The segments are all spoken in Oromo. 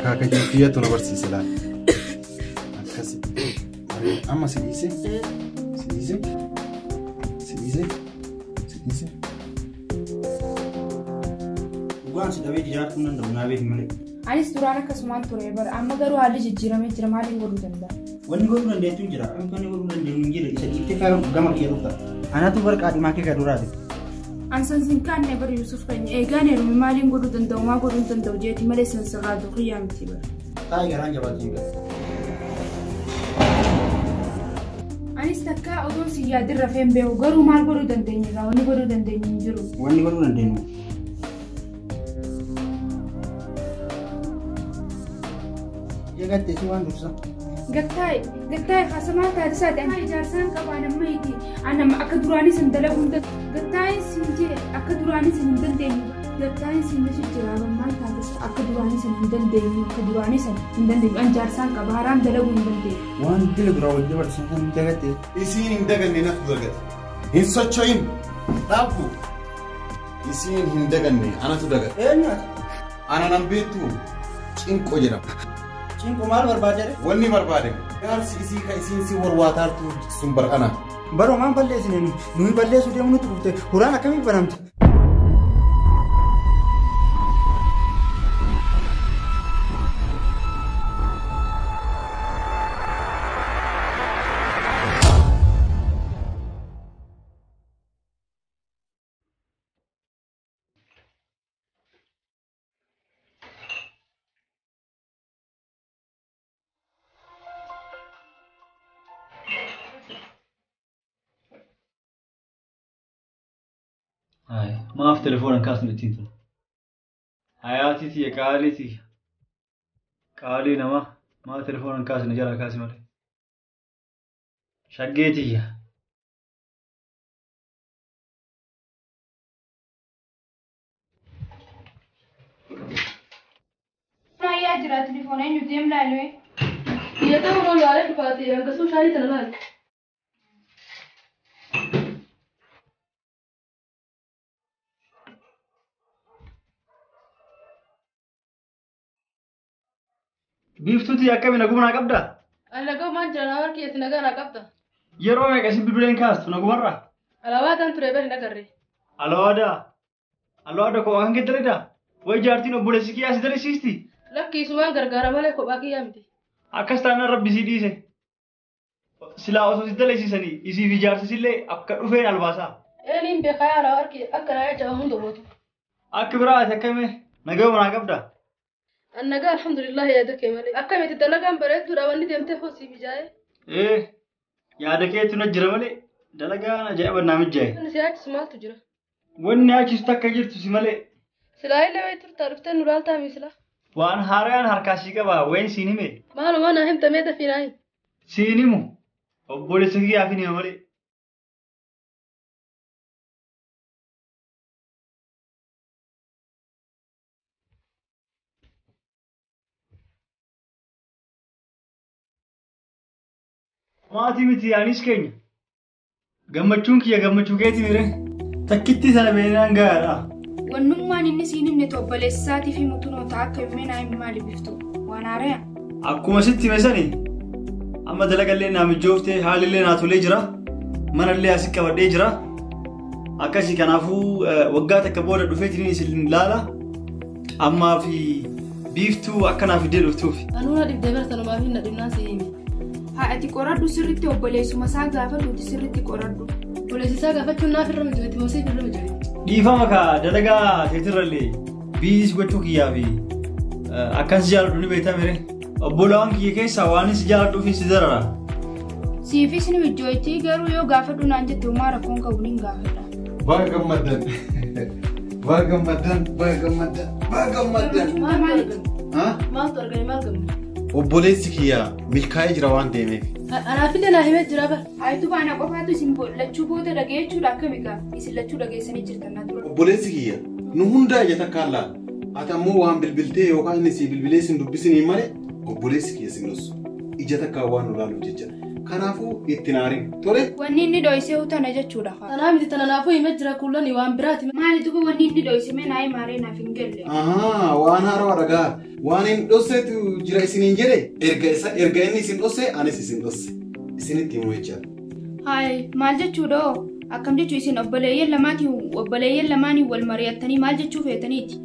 Kaka juutiya tu nabar sisela. Akasi. Amma sidise. Sidise. Sidise. Sidise. Bukan sudah bedi jarak pun anda menawi mana. Anis turana kasuman turebar. Amma garu hali jijjira me jira malin goru danda. Wani goru danda itu jira. Am kani goru danda ngira isa itu kaya gamar kira tak. Anak tu berkat makai kadurade. Ansan zinkan never Yusuf kan egane rumi malin goru danda ma goru danda ujeti male sansarado qiyam tiba. Tai garan jabat juga. Anis takka odon siyadir rafee be garu mal goru danda ni rawani goru danda ni jiru. Wani goru danda ni. Gatte cuman rusa. Gattai khasama tadi saat yang jarsan kapan maiti ana akadurani sendala bunda gattai sinje akadurani sendan deni gattai sinje jiraban mal tadi akadurani sendan deni an jarsan kabaran dala bunda deni wan dil grawad de barsan dagate Isin hindagan nina tudagat. Hinsachoin. Tapu. Isin hindagan ni ana tudagat. enna Ana nambetu. Cinko jira. cinco mal berbadere Wani barbade. Gar isi ka isin si warwatar tu sumber ana. baro man balle sinen nui balle su de munu turte qur'an akami banamte هاي ما في تليفون كاس متين حياتي تي قالي نما ما تليفون كاس نجرا كاس مالي شقيتي ما يجرى تليفونين يديم لالوي يدور الله عليك فاتي أنك سو شاهد تنال بيفتوتي أكمل نقوم نقبضه أنا قوم ما جرى كي يتنقل ركبته يروح يكسب ببلين كاست نقوم مرة على واد أنت ربنا نكرر الوادا كو أنك تريدا وجارتي نبولسي كي أسدري سيستي لك يسوع غرغرة مالك وباقي يامتي أكستانا ربي سيديسه سلا أسوس تدلي سيسني إذا في جارتي سيلة أكتر فين الباسا إني بخير أركي أكره جاهم دوبته أكبر أتكلم نقوم نقبضه النجاة الحمد لله يا دكتور مالك أكمل تدلقان بريد وراوني دمته فوسي بجاي إيه يا دكتور تنجر مالي دلقان جاي برنامج جاي أنا سياج سمال تجرا وإني أجلس تكجر تسمالي سلاي اللي بيتر تعرفتن نورال تامي سلا وان هاريان هركاسي كبا وين سينمي ما لو أنا هم تميت في ناي سينمو obboleessaatii yaafini malee maatii miti anis keenya gammachuun kiyya gammachuu keeti mire takkitti sana beenaan gaara wannummaan inni siinimne obboleessaatii fi mutunoota akka himmenaa hin maali biftu waan haaraya akkuma sitti mesani amma dalagallee naamijooftee haalillee naatolee jira manallee asii qabadhee jira akkasii kanaafuu waggaa takka booda dhufeetiin isin laala ammaa fi biiftuu akkanaaf iddee dhuftuufi anuuna dhibdee bartanuma fi nadhimnaa si'imi haati qoradhu sirriitti obboleessuma isaa gaafadhuuti sirriitti qoradhu obboleessisaa gaafachuun naaf irra mijooti moosii irra mijooti dhiifama ka dalagaa teetirrallee biis gochuu kiyyaa fi akkas jaaladhu ni beektamire obbolawwan kiyya keessaa waan si jaaladhuufi si darara siifis ni mijooti garuu yoo gaafadhu naan jette homaa rakkoon qabu niin gaafadha baga gammaddan maaltu argame maal gamne obboleessi kiyya milkaa'ee jira waan deemeef anaafillee naa himee jira bar haayitu baana qofaatu isin lachuu booda dhageechuudha akkamikaa isin lachuu dhageessanii jirtan na dura obboleessi kiyya nu hundaa ija takkaan ati ammoo waan bilbiltee yookaan si bilbilee sin dubbisinii malee obboleessi kiyya sin dhossu ija takkaan waan nu laaluuf jecha Kanaafuu itti naarin. Tole? Wanni inni dho'isee utana jechuudha. Tanaa miti tananaafuu hime jira kullani waan biraati. Maali duba wanni inni dho'ise mee naayii maaree naaf hin galle. Waan haarawaa dhagaa. Waan hin dhosseetu jira isiniin jedhe erga inni isin dhosse anis isin dhosse. Isinitti himuu jechaadha. Hayi maal jechuudha akkam jechuu isin obboleeyyan lamaanii wal mari'attanii maal jechuu feetaniiti.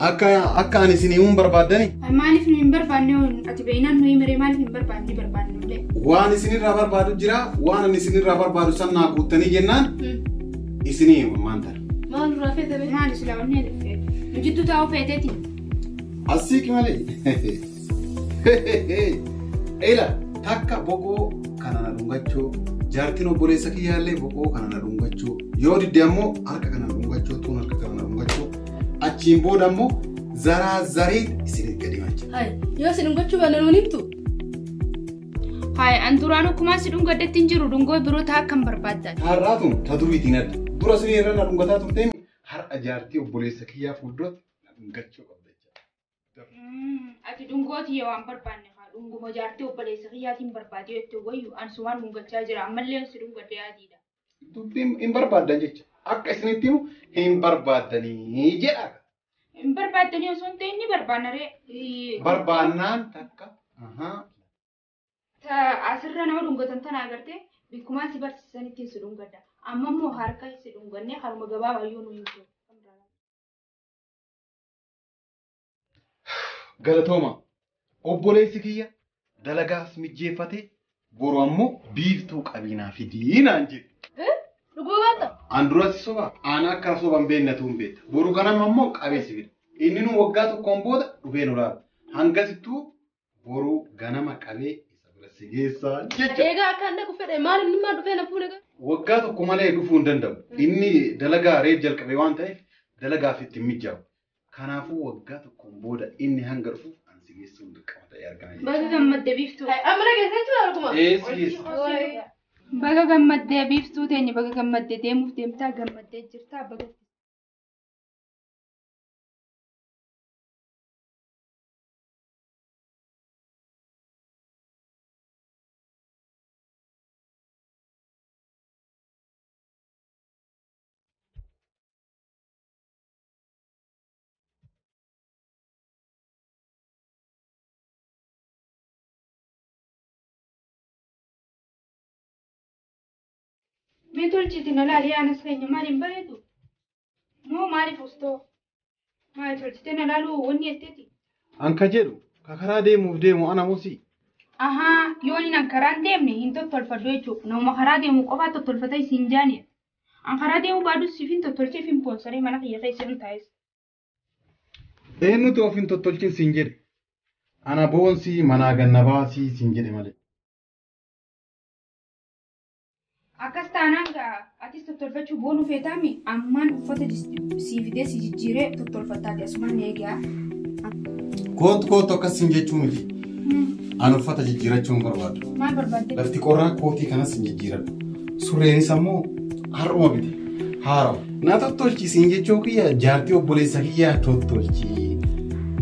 Akka ani isin himuun barbaaddani. Maaliif nu hin barbaanne ati beeynaan nu himiree maaliif hin barbaanne. Waan isinirraa barbaadu jira waan ani isinirraa barbaadu san naa guuttanii jennaan isinii hima maanta. Maal rafee tabe? Maali silaa wanni elfee nu jidduu taa'uu feeteeti. Asiiki malee. Eela takka boqoo kana na dhungachuu jaartiin obboleessa kiyyaallee boqoo kana na dhungachuu yoo didde ammoo harka kana na dhungachuu tuun harka kana na dhungachuu achiin booda ammoo zaraa zariin isin gadi macha. Hai yoo isin dhungachuu baanne nuun himtu. Hai an duraan akkuma si dhungaddetti hin jiru dhungoo biroo ta'a akkam barbaaddan. Har'aatuun ta duriitiin adda dura isin irra na dhungataa turteen har'a jaartii obboleessa kiyyaa fuulduratti na dhungachuu qabda jechuudha. Ati dhungooti yoo waan barbaanne dhunguma jaartii obboleessa kiyyaatiin barbaadee jettee wayyu an sumaan dhungachaa jira ammallee si dhungadde yaadiidha. Dubbiin hin barbaaddan jecha akka isinitti himu hin barbaaddanii jedha. Hin barbaaddanii osoo hin ta'in ni barbaannaree. Barbaannaan takka. Asirra nama dhungatan tana agartee bikkumaan si barsiisanitti si dhungadda. Amma immoo harka si dhungannee haruma gabaabaa yoo nu himtu. Galatooma obboleessi kiyya dalagaas mijjeeffatee boru ammoo biiftuu qabiinaa fidii naan jedhe. Dhuguu baata? An duratti soba aanaa akka soban beennatu hin beekta. Boru kanama ammoo qabeessi fida. Inni nu waggaa tokkoon booda dhufee nu laala. Hangasittuu boru ganama qabee isa bira si geessaa jecha. Eegaa akka inni fedhe maal inni maa dhufee na fuune gaa? Waggaa tokko malee dhufuu hin danda'u. Inni dalagaa reef jalqabee waan ta'eef dalagaaf itti mijaa'u. Kanaafuu waggaa tokkoon booda inni hanga dhufuuf an si geessuun dirqama ta'ee argama. Baga gammaddee biiftuu. Amma dhageessee jiru arguma. Geessi. Baga gammaddee biiftuu teenye baga gammaddee deemuuf deemtaa gammaddee jirtaa baga. Mee tolchiti na laali anas keenya maaliin bareedu? Moo maaliif ustoo? Maali tolchite na laalu wanni etteeti? Anka jedhu karaa deemuuf deemu ana musi. Yoon inni karaan deemne hin tottolfadhu jechuudha. Nama karaa deemu qofaa tottolfata isin jaani. An karaa deemu baadus siifin tottolchee fin poonsaree mana kiyya keessa hin taa'es. Eenyutu of hin tottolchin siin jedhe? Ana boonsi manaa gannabaasii siin jedhe malee. Akkas taanaan atis tottolfachuu boonuu feetaami ammaan uffata siifidee si jijjiiree tottolfattaati asumaan eegaa. Kootu akkas hin jechuu miti. An uffata jijjiirachuun barbaadu. Maal barbaadde? Lafti qorraa kootii kanas hin jijjiiradhu. Surreenis ammoo har'uma bite. Haarawa. Na tottolchisiin jechuu kiyya jaartii obboleessa kiyyaa tottolchi.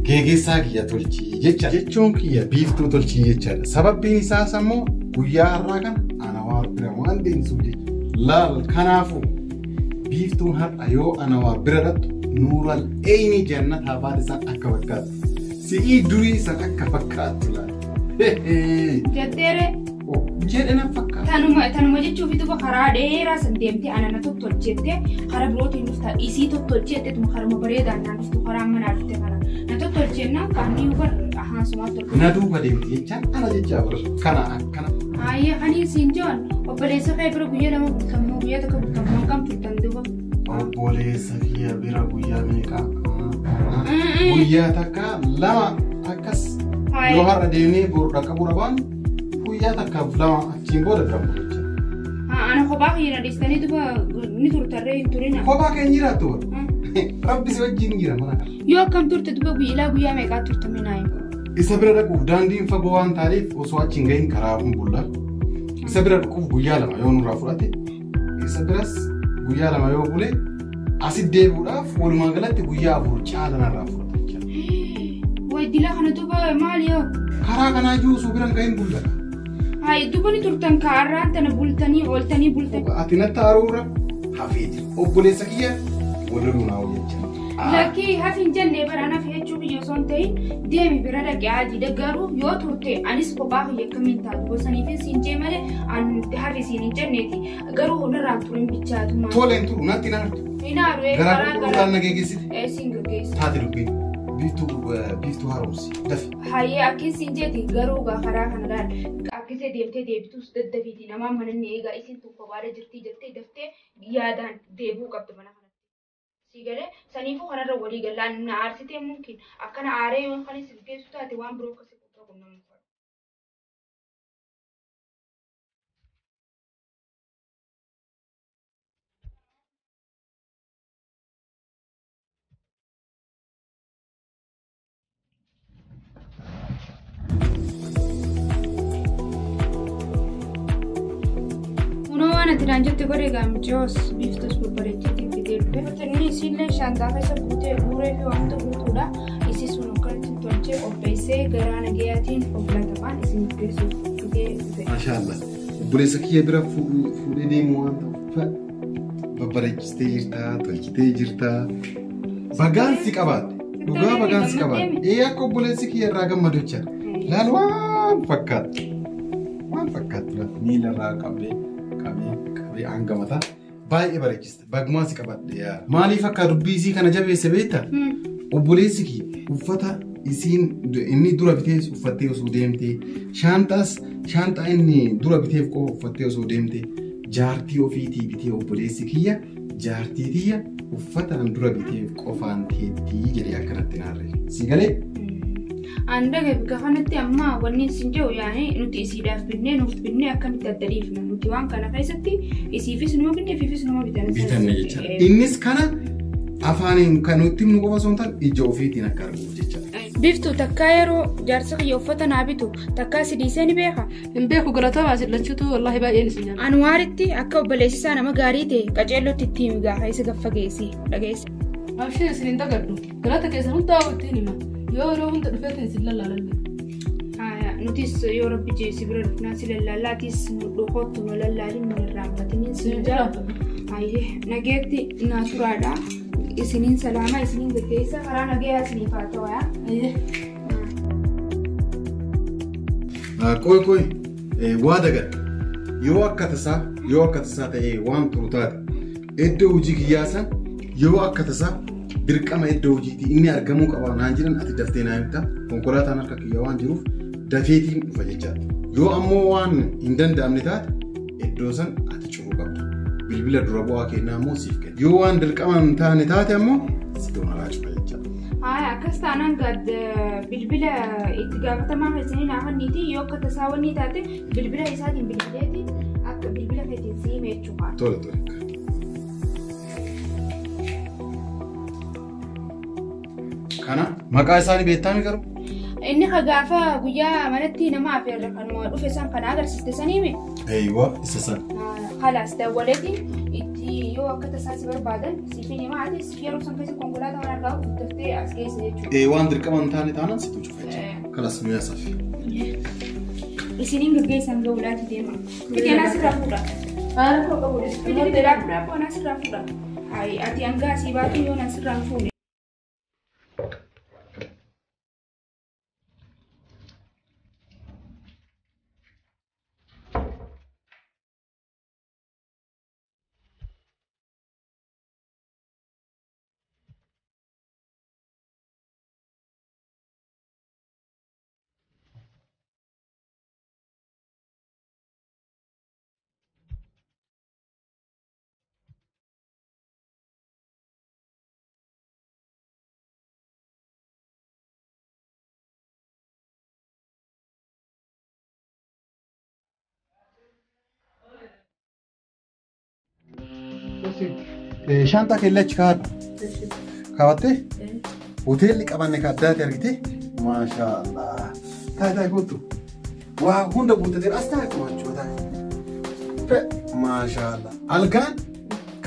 Geegessaa kiyya tolchi jecha. Jechuun kiyya biiftuu tolchi jechaadha. Sababbiin isaas ammoo guyyaa har'aa kana ana waa bira waan deemsuuf jecha. Laal kanaafuu biiftuun har'a yoo ana waa bira dhattu nuural eeyni jannataa baadhi isaan akka fakkaatu. Si'ii durii isaan akka fakkaattu laal. Jaddeere. Jedhe na fakkaata. Tanuma jechuuf itti karaa dheeraa san deemtee ana na tottolcheettee karaa birootiin dhuftaa isii tottolcheetteetuma karuma bareedaan naan dhuftu karaa manaa dhufte kana. Na tottolcheennaan kaanii hubar haasumaa tolfate. Na duuba deemte jechaan ana jechaa bara. Kana akkana. Ayyee ani siin joon obboleessa kee bira guyyaa lama bultamoo guyyaa tokko bultamoo hangam turtan duuba. Obboleessa kiyya bira guyyaa meeqa? Guyyaa takka lama akkas. Yoo har'a deemnee boru dhaqqa bura baanu guyyaa takkaaf lama achiin booda dhabdu jecha. Ana kophaa kiyya dhiistanii duuba ni turtarree hin turina. Kophaa keenya jiraattu bara. Rabbi si wajjin jira mana kana. Yoo akkam turte duuba guyyaa meeqaa turtame naa himu. Isa bira dhaquuf daandiin fagoo waan taateef osoo achi hin gahin karaa bulla. Isa bira dhaquuf guyyaa lama yoo nurraa fudhate isa biras guyyaa lama yoo bule asit deebi'uudhaaf walumaa galatti guyyaa 4 caala narraa fudhata jechuudha. Waydila kana duuba maali yoo? Karaa kanaa juusuu biran gahin bulla. Hai dubani turtan kaarraan tana bultanii ooltanii bultanii. Ati natti haruura hafeeti. Obboleessa kiyya waliruu naa hojjechaa. Laki hafin jennee barana fi jechuu biyya osoo hin ta'in deemi bira dhaqee adii daggaruu yoo turte anis kophaa fi akkamiin taatu gosaniifin siin jee malee an hafi siin hin jenneeti garuu hundarraan turin bichaatu maal. Toleen turu natti naartu. Hinaaru garaa gurgurtaan na geeggeessite. Siin gaggeessa. Taate dubbii biiftuu haaromsi dafi. Hayyee akkin siin jeeti garuu karaa kanadhaan akkisee deemtee deebitus daddafiiti namaa mananni eegaa isin tokko baada jirtii jettee daftee yaadaan deebuu qabdi mana kana. Sigale saniifuu kanarra walii galaan na aarsitee mumkin akkana aaree yoo kan isin geessu taate waan biroo akkasii qofa qunnamuu qabu. Kunoo waan ati dhaan jette godhe gaamicioos biiftus babbareechiti. Inni isillee shantaa keessa guutee guuree fi wanta guutuudha. Isis sun akkatti tolchee qopheessee garaa nagayaatiin qophaatamaan isin geessuuf dhugee dhufe. Maashaallah. Obboleessa kiyya bira fuudhee deemu waan ta'uuf babbareechistee jirtaa, tolchitee jirtaa. Bagaansi qabaadhe. Dhugaa bagaansi qabaadhe. Akka obboleessi kiyya irraa gammadu jecha. Laal waan fakkaatu. Waan fakkaatu miila irraa qabee hanga mataa. Baay'ee bareechista. Bagmaasi qabadhe yaa. Maaliif akka dubbii isii kana jabeesse beektaa? Obboleessi kiyya uffata isiin inni dura bitee uffattee osoo deemtee shaantaa inni dura biteef qofa uffattee osoo deemtee jaartii ofiitii bitee obboleessi kiyya jaartii tiyya uffataan dura biteef qofaan teettii jedhee akkanatti naarree. Si galee? Andaga kanatti amma wanni isin jiru yaani nuti isiidhaaf binnee nuuf binnee akkamitti adda dhiifna nuti waan kana keessatti isiifis numa binnee fiifis numa bitanne jecha. Innis kana afaaniin kan nuti himnu qofa osoo hin taane ija ofiitiin akka arguuf jecha. Biftu takkaa yeroo jaarsa kiyya uffata naa bitu takkaa si dhiisee ni beeka. Hin beeku galatamaa asillachuutu wallahi baay'een isin nyaata. Anwaaritti akka obboleessisaa nama gaarii ta'e qaceellootti ittiin migaa isa gaffa geessi dhageessa. Abshii isin hin dagadhu galata keessan hundaa ittiin hima. Yoo hunda dhufeetiin isin lallaalallee. Nutis yoo rabbi jeesi bira dhufnaa si lallaalaatis dhukootti nu lallaalin nu irraanfatiniin si jiraatu. Nageetti naaturaadha. Isiniin salaamaa isiniin gaggeessa karaa nagayaa isiniif haa ta'u yaa. Qoy waa dagadha. Yoo akka tasaa ta'ee waan turu taate iddoo hojii kiyyaasan yoo akka tasaa dirqama iddoo hojiitii inni argamuu qaba naan jedhan ati daftee naa himta konkolaataan harka kiyya waan jiruuf dafeetiin dhufa jechaadha. Yoo ammoo waan hin danda'amne taate iddoo san ati cufuu qabda. Bilbila dura bu'aa kennaa ammoo siif kenna. Yoo waan dirqama hin taane taate ammoo si doonalaa cufa jechaadha. Akkas taanaan bilbila itti gaafatamaa keessanii naafanniiti yoo akka tasaa wanni taate bilbila isaatiin bilbileeti akka bilbila keetiin si hime jechuudha. Tole. Kana maqaa isaanii beektaami garuu? Inni gaafa guyyaa manatti nama afeerra kanuma dhufe san kana agarsiiste saniimi? Eeyyuu isa san. Halaas dawwaleeti itti yoo akka tasaa si barbaadan siifin himaa atis yeroo san keessa konkolaataa waan argaa guddaftee as geesse jechuudha. Waan dirqama hin taane taanaan situ cufa jechuudha. Kanas mi'a safi. Isiniin gaggeessan ga'uudhaati deema. Biteen asirraa fuudha. Haala koo qabu. Biteen daabboon asirraa fuudha. Ati hangaa asii baatu yoo asirraa fuudhe. Shaantaa keellaa achi kaa'adhu. Kaawwattee? Hoteelli qabanne ka addaati argite? Maashaallah. Taa'ee gootu. Waa hunda guuttatee as taa'e kumaachuu Maashaallah. Algaan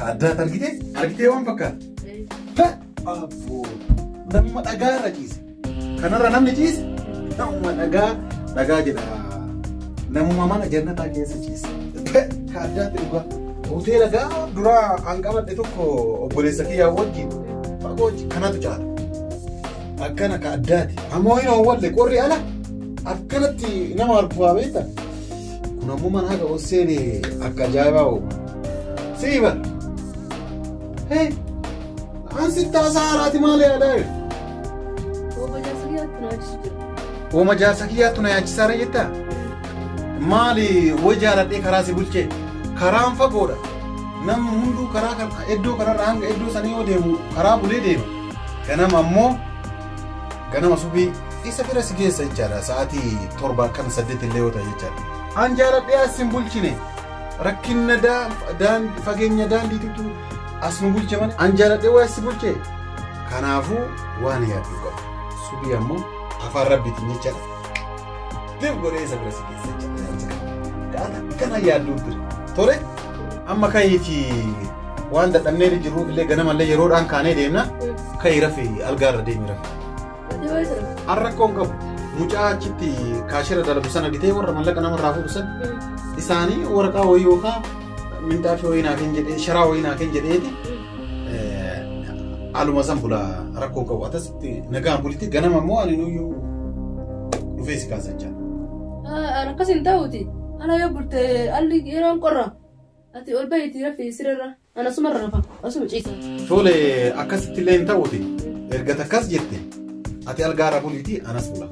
ka addaati argite? Argitee waan fakkaata? Abboo. Nama dhagaarra ciise. Kanarra namni ciise? Nama dhagaa jedha. namuma mana jannataa keessa ciisa. Ka addaatti dhugaa. Hoteela gaa duraa hanqabadhe tokko obboleessa kiyyaa wajjin fagoochi kanatu caala. Akkana ka addaati. Ammoo hin oowwalle qorri ala akkanatti nama argufaa beekta. Kun ammoo mana haga osseeni akka ajaa'ibaa oolu. Siiba. Hee ansi taasaa haaraati maali aadaa? Ooma jaarsa kiyyaattu na yaachisaara jettaa? Maali wajjaaladhee karaa si bulchee? Karaan fagoodha. Namni hunduu karaa kan iddoo kanarraa hanga iddoo sanii yoo deemu karaa bulee deema. Ganama ammoo ganama subii isa bira si geessa jechaadha. Sa'aatii 7 akkana 8 illee yoo ta'e jechaadha. An jaaladhee as hin bulchine rakkinna fageenya daandiitu as nu bulche malee an jaaladhee waa si bulchee. Kanaafuu waan yaaddu qabu. Subii ammoo afaan rabbiitiin jechaadha. Deemu godhee isa bira si geessa jechaadha. Kana yaaddu ture. Tole amma kayiiti waan dadhabnee jiruuf illee ganamallee yeroodhaan kaanee deemna kayi rafee algaarra deemi rafee. Arrakkoon qabu mucaa achitti kaashira dalagu sana ditee warra mallaqa namarraa fuudhu san isaanii waraqaa wayii yookaan minxaafii wayii naa kan jedhee sharaa wayii naa kan jedheeti aluma san bulaa rakkoon qabu atasitti nagaan bulitti ganama immoo ani nuyyuu dhufee si kaasachaa. Akkasiin ta'uuti. Ana yoo bulte alli yeroon qorra ati ol bahiitii rafee sirarra ana suma rafa asuma ciisa. Tole akkasitti illee hin ta'uuti erga takkas jette ati algaara buliitii anas bula.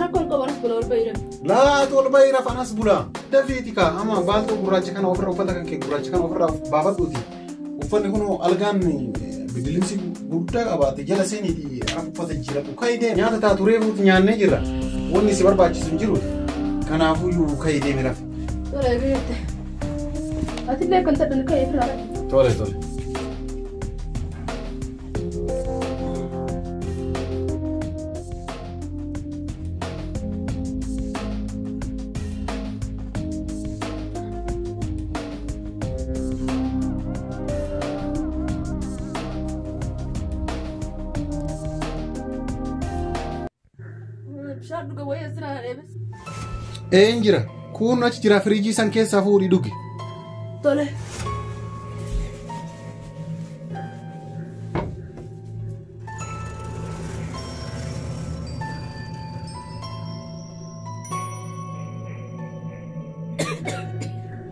Rakkoon qabu anas bula ol bahii rafa. Laatu ol bahii rafa anas bula. Dafiiti kaa amma baaltuu gurraacha kana ofirra uffata kan kee gurraacha kana ofirraa baafadhuuti. Uffanni kun algaan bidilimsi guddaa qabaate jala seeniiti uffata jijjiiratu kayidee nyaata taatu reefuuti nyaannee jirra wanni si barbaachisu hin jiru. Kanaafuu yuu kayii deemi rafe. Tole beekte. Atillee kan tadhan kayii firaa. Tole tole. Bishaan dhuga wayii asirraa dheebes. Jira. Kun achi jira firiijii san keessaa fuudhii dhugi. Tole.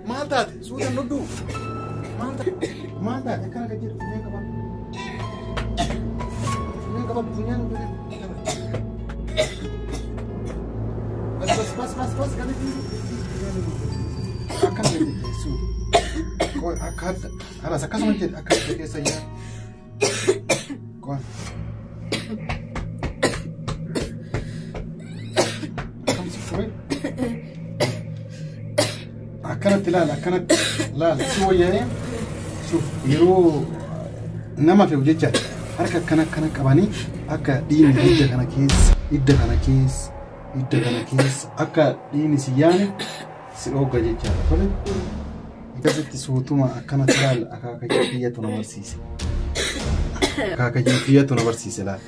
Maal taate? Suutaan dhudduu. Maal taate? Akkana kan jedhu funyaan qabadhu. Funyaan qabadhu funyaan qabadhu. Bas kan itu. Akan jadi su. Kau akan ada sakas macam akan jadi saya. Kau. Kamu sih. Akan tilal semua ya. Su hero nama fi ujjah. Harka kana kabani akka diin idda kana keessa. Idda kana keessa akka dhiini si yaane si dhooga jechaadha. Tole akkasitti suutuma akkana ilaal akaakayyuu kiyyatu na barsiise. Akaakayyuu kiyyatu na barsiise laal.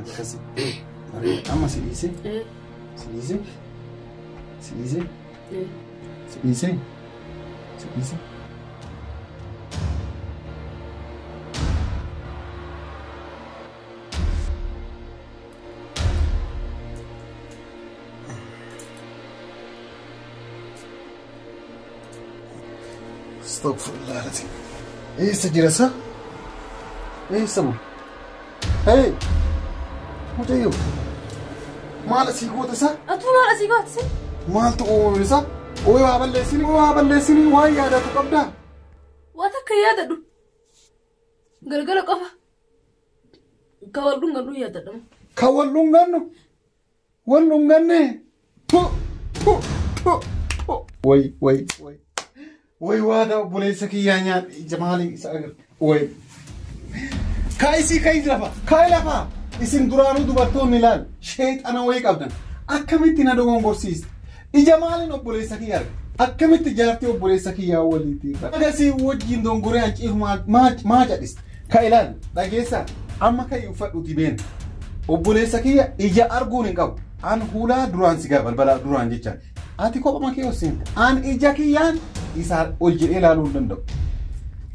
Akkasitti amma si dhiise. Si dhiise. Si dhiise. Si dhiise. Si dhiise. Astagfirullahaladzim. Sejirasa? Sama. Hei, macam itu. Maal si goota sa? Atu maal si goota sa? Maaltu uumame sa? Oye waa balleessini waa yaadatu qabda. Waa takka yaadadhu. Galgala qofa. Ka wal dhungannu yaadadhamu. Ka wal dhungannu? Wal dhunganne? Way waada obboleessa kiyyaa nyaadhe jamaali isa agar. Way. Kaayisii kaayis lafa. Isin duraanuu dubartoonni ilaal. Sheexana wayii qabdan. Akkamitti na dogongorsiiste. Ija maaliin obboleessa kiyyaa arga. Akkamitti jaartii obboleessa kiyyaa walitti. Agasii wajjin dongoree hanciiru maa cadhiste. Ka ilaal dhageessaa amma ka'ii uffadhuuti beena. Obboleessa kiyya ija arguun hin qabu. An hulaa duraan si balbala duraan jecha. Ati kopha makee hosin. An ija kiyyaan isaa ol jedhee ilaaluu hin danda'u.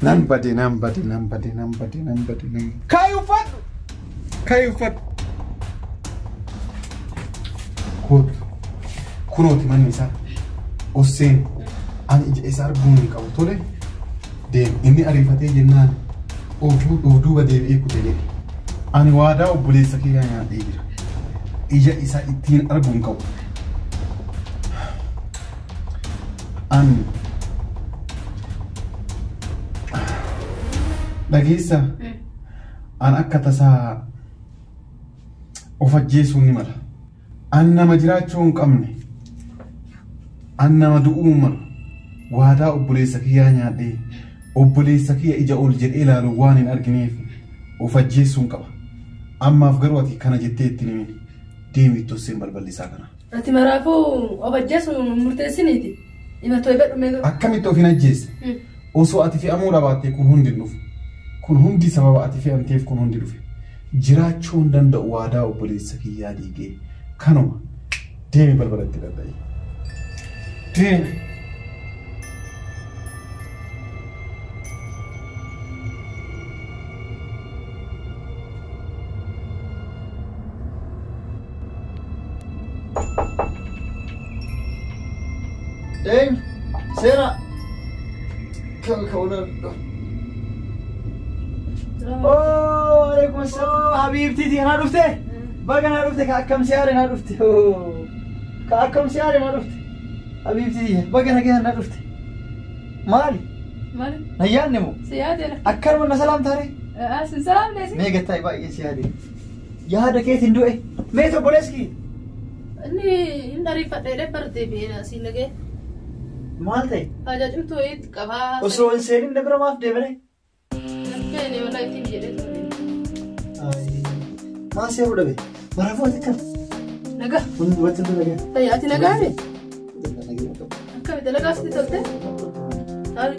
Nan bade. Kaayuffadhu. Kunooti manni isaa. Hosin. An ija isaa arguun hin qabu tole. Deem inni ariifatee jennaan duuba deebi'ee kute jedhe. Ani waadaa obboleessa kiyyaa nyaadhee jira. Ija isaa ittiin arguu hin qabu. An dhageessa an akka tasaa of ajjeesuu ni mala. An nama jiraachuu hin qabne. An nama du'uu malu. Waadaa obboleessa kiyyaa nyaadhee obboleessa kiyya ija ol jedhee ilaalu waan hin argineef of ajjeessuun qaba. Ammaaf garuu ati kana jettee itti himi. Deemi tosseen balballisaa kana. Ati maraafuu of ajjeessuun murteessiniiti. Himatoo ibadhu meeqa? Akkamitti of hin ajjeesse? Osoo ati fe'amuu dhaabattee kun hundi dhufu. Kun hundi sababa ati fe'amteef kun hundi dhufe. Jiraachuu hin danda'u waadaa obboleessa kiyyaa diigee. Kanuma deemi balbalatti dadhabe. Deemi. Deng, Sera. Kau nak. Oh, Waalaikumsalam. Habibti ti na dhufte. Baga na dhufte ka akkam siyaare na dhufte. Ka akkam siyaare na dhufte. Habibti ti baga na dhufte. Maali? Nayyaan nemo. Siyaadera. Akkar wanna salam tare. Asin salam desi. Me gatta baay'ee siyaade. Yaada keetiin du'e. Me to boleski. Inni ariifadhee bartee beena siin dhagee. Maal ta'e? Tajaajiltuu itti qabaa. Osoo hin seenin dabra maaf deemne? Nakkeen walaa ittiin jedhee ture. Maal seeruu dhabe? Maraafuu ati kam? Nagaa. Hundi watti nagaa. Ta'e ati nagaame? Nagaa qabu. Akkamitti dalagaa sitti tolte? Taa'u.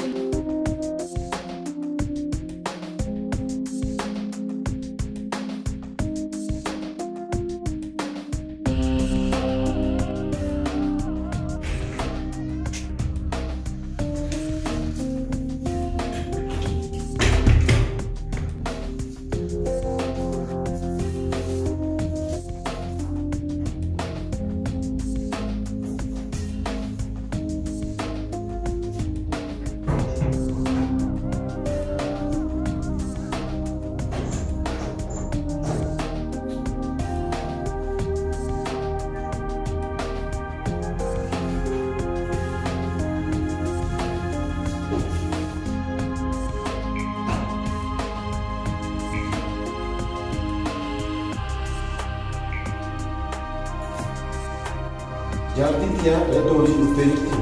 Jaartii tiyaa iddoo hojii dhuftee jirti.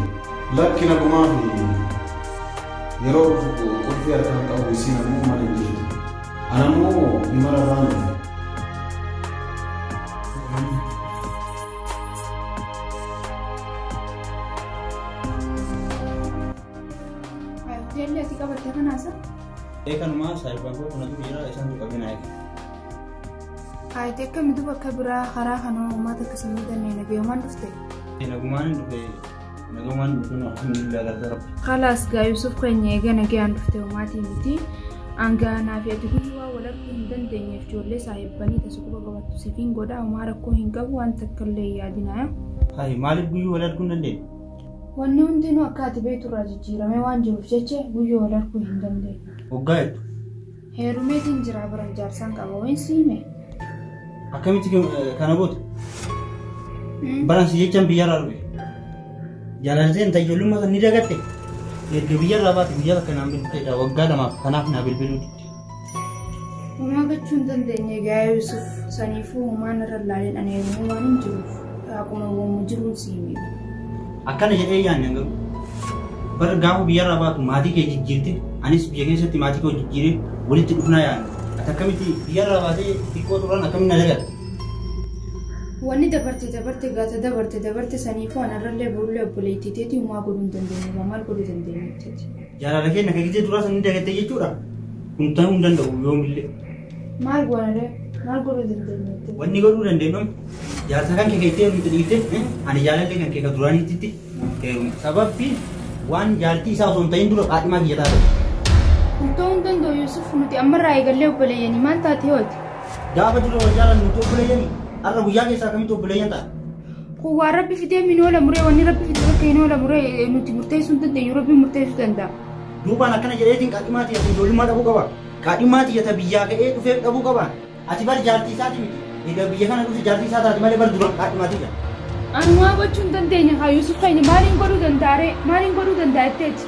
Lakkina gumaa fi yeroo qulfii harkaan qabu isiin ammoo mana hin jirtu. Ana ammoo imala irraan dhufe. Hoteelli ati qabatte kanaasa? Kanumaa saayibaan koo kunatu jira isaan qabinaa eega. Haayitee akkamitti bakka biraa karaa kanaa uummata akkasii dannee nagayoomaan dhufte? Nagumaan dhufe alhamdulillah gargaara. Khalaas gaa Yusuf keenya eega nagayaan dhufte uummatii miti. Aangaanaa fi ati guyyuu waa walarguu hin dandeenyeef ijoollee saahibbanii tasukuma qabattu sifiin godhaa uumaa rakkoo hin qabu waan takkallee yaadinaa. Hayi maaliif guyyuu walarguu hin dandeenye? Wanni hundinuu akka ati beekturraa jijjiiramee waan jiruuf jecha guyyuu walarguu hin dandeenye. Waggaa hedduu. Heerumeetiin jira biran jaarsaan qaba wayin siime. Akkamitti kana goote? Baransi jechaan biyyarraa dhufe. Jaalalteen tajaajilummaa kan ni dagatte. Erga biyyarraa baate biyya bakka naan bilbileedha waggaa lamaaf kanaaf naa bilbiluu didde. Uumaa gochuu hin dandeenye gaa Yusuf saniifuu uumaan irra laaleen ani eegumuu waan hin jiruuf akkuma uumamu jiruun siime. Akkana jedhee yaanne garuu bara gaafa biyyarraa baatu maatii kee jijjiirte anis biyya keessatti maatii koo jijjiiree walitti dhufnaa yaanne. Akkamitti biyyarraa baatee xiqqoo turan akkamitti na dagatte? Wanni dabarte saniifuu anarrallee borulee obboleettiiteeti uumaa godhuu hin dandeenye maal godhuu dandeenye? Jaalala keenya akka gijee turaa sanni dagatte jechuudha. Kun ta'uu hin danda'u yoomillee. Maal godhuu dandeenye? Wanni godhuu dandeenyu jaarsa kan kee itti heerumte dhiifte ani jaalallee kan kee ka duraanitti heerume sababni waan jaaltii isaa osoo hin ta'in dura qaadhimaa kiyya taate. Kuntoo hin danda'u Yusuf nuti ammarraa eegallee obboleeyyanii maal taate hooti? Gaafa dura wal jaalan nuti obboleeyyanii har'a guyyaa keessaa kamitti obboleeyyan ta'a? Kun waan rabbi fidee minoola muree wanni rabbi fidee bakka hinoola muree nuti murteessuu hin dandeenyu rabbi murteessuu danda'a. Duubaan akkana jedheetiin qaadhimaatii ati ijoollummaa dhabuu qaba. Qaadhimaatii ati biyyaa ka'ee dhufee dhabuu qaba. Ati bar jaartii isaati miti. Egaa biyya kana dhufe jaartii isaa taate malee bar dura qaadhimaatii jira. Ani waa gochuu hin dandeenya haa Yusuf keenya maaliin godhuu danda'are maaliin godhuu danda'etteeti.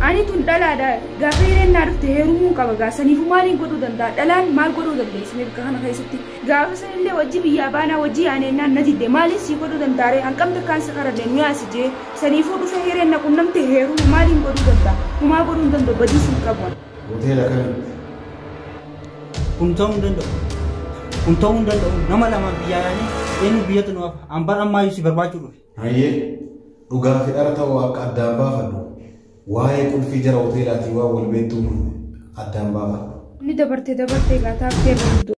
Ani tun dhalaadha gaafa hireenyaa dhufte heerumuu qaba gaasaniifuu maaliin godhuu danda'a dhalaan maal godhuu dandeessine bakka kana keessatti gaafa sanillee wajji biyyaa baanaa wajji aaneennaan na didde maaliin sii godhuu danda'are hanqamte kaan sakarallee nu yaasi jee saniifuu dhufe hireenna qunnamte heerumuu maaliin godhuu danda'a humaa godhuu hin danda'u badiisuu qabu. Hoteela kana. Kun ta'uu hin danda'u. Kun ta'uu hin danda'u nama lama biyyaa yaanii eenyu biyyatti nu hafa hambaan ammaa si barbaachuu dhufe. Hayyee dhugaa fi dhara ta'uu akka addaan baafadhu. Waa'ee qulfii jara hoteelaatii waa wal beektuun addaan baafadhu. Ni dabartee gaataa teerra guddoo.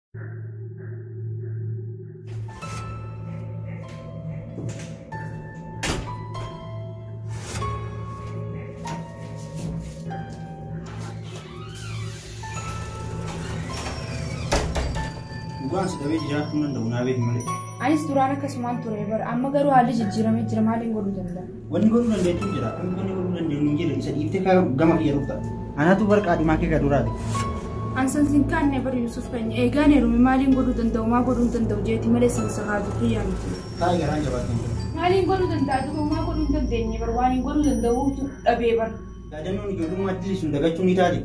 Dhugaan si dhabee jiraachuu danda'u naa beeku malee. Anis duraan akkasumaan ture bara amma garuu haalli jijjiiramee jira maaliin godhuu danda'a? Wanni godhuu dandeettuu jira. Wanni godhuu dandeenyu hin jedhe isa dhiiftee gama kiyya dhufta. Anaatu bar qaadhimaa kee ka duraati. Ansan sin kaanne bari Yusuf keenya eegaan heerume maaliin godhuu danda'u maa godhuu danda'u jeeti malee san sahaatu kiyyaan miti. Taa'ee garaan jabaatan jira. Maaliin godhuu danda'a duuba maa godhuu hin dandeenye bar waan hin godhuu danda'u dhabee bar. Yaadannoon ijoollummaa addi sun dagachuu ni taate.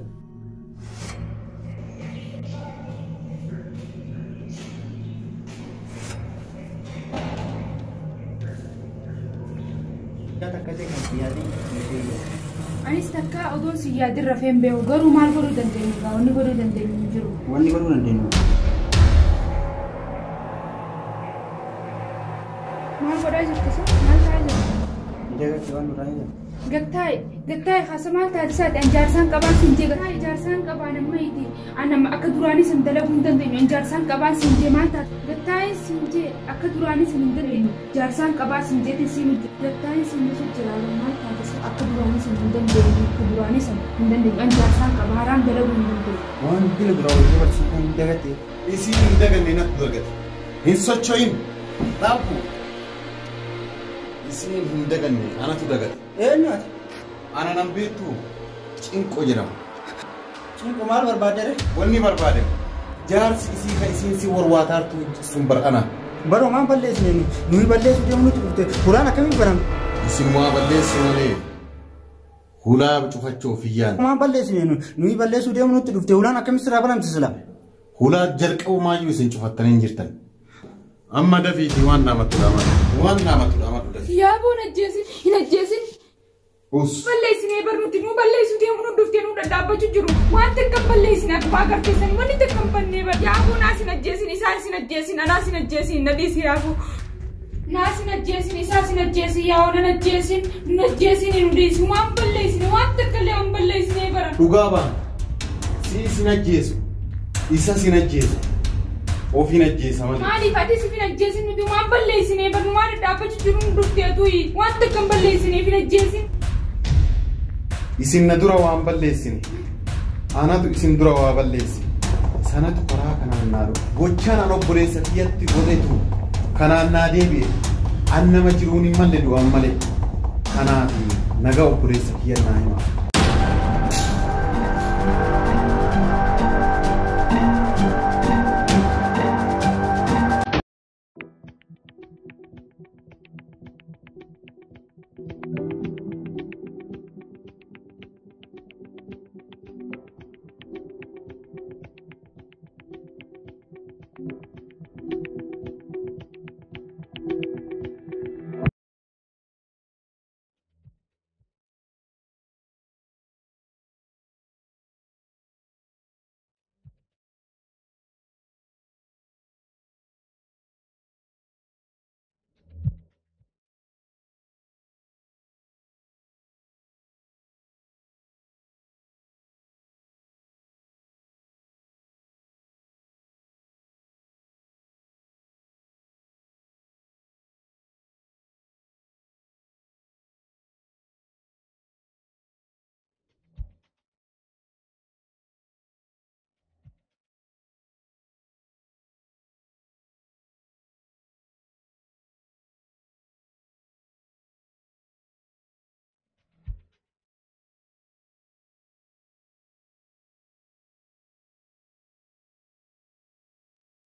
Anis takka odoon si yaadin rafeen beeku garuu maal godhuu dandeenyu gaa wanni godhuu dandeenyu hin jiru. Wanni godhuu dandeenyu. Maal godhaa jirtu sun maal ta'aa jirtu? Dagatti waan duraa jira. Gattaa'e haasa maal taate isaati an jaarsaan qabaan siin jee gattaa'e jaarsaan qabaan amma iti an akka duraanis hin dalaguu hin dandeenyu an jaarsaan qabaan siin jee maal taate gattaa'e siin jee akka duraanis hin dandeenyu jaarsaan qabaa siin jeetiin siin gattaa'e siin jee jiraatu maal taate akka duraanis hin dandeenyu akka duraanis hin dandeenyu an jaarsaan qabaa haraan dalaguu hin dandeenyu. Waan dila duraa wajjin barsiisan hin dagatte. Isiin hin daganne natti dagate. Hin socho'in. Dhaabbu. Isiin hin daganne anatu dagate. Eenyuati? Ana nan beektu cinqoo jedhama. Cinqoo maal barbaadere? Wanni barbaade jaarsi isii ka isiin si warwaataartu sun bar'ana. Baroo maan balleessine nuyi balleessuu deemu nuti dhufte hulaan akkamiin baramte? Isin waa balleessi malee hulaa cufachuuf iyyaan. Maan balleessine nuyi balleessuu deemu nuti dhufte hulaan akkamiin sirraa baramte sila? Hulaa jalqabumaayyuu isin cufattanii hin jirtan. Amma dafiitii waan namatti dhaamatu. Waan namatti dhaamatu dafii. Yaa boon ajjeesin hin ajjeesin. Balleessinee barnuti nu balleessuu deemu nu dhuftee nu dhadhaabbachuu jiru. Waan takkan balleessine akkuma agarteessan wanni takkan bannee bar. Yaa boon naa sin ajjeesin isaan sin ajjeesin anaa sin ajjeesin na dhiisi yaa boon. Naa sin ajjeesin isaa sin ajjeesin yaa oolan ajjeesin nu ajjeesin nu dhiisi waan balleessine waan takkallee waan balleessinee bara. Dhugaa baana. Sin ajjeesu isa sin ajjeesu. Ofiin ajjeesa malee. Maaliif ati si fin ajjeesin nuti waan balleessinee bar nu waan dhadhaabbachuu jiru nu dhufteetu waan takkan balleessinee fin ajjeesin. Isin na dura waan balleessine anatu isin dura waa balleessi sanatu karaa kanaan naa dhufu gochaan an obboleessa kiyyatti godhetu kanaan naa deebi'e an nama jiruun hin malle du'an malee kanaafi nagaa obboleessa kiyya naa hima.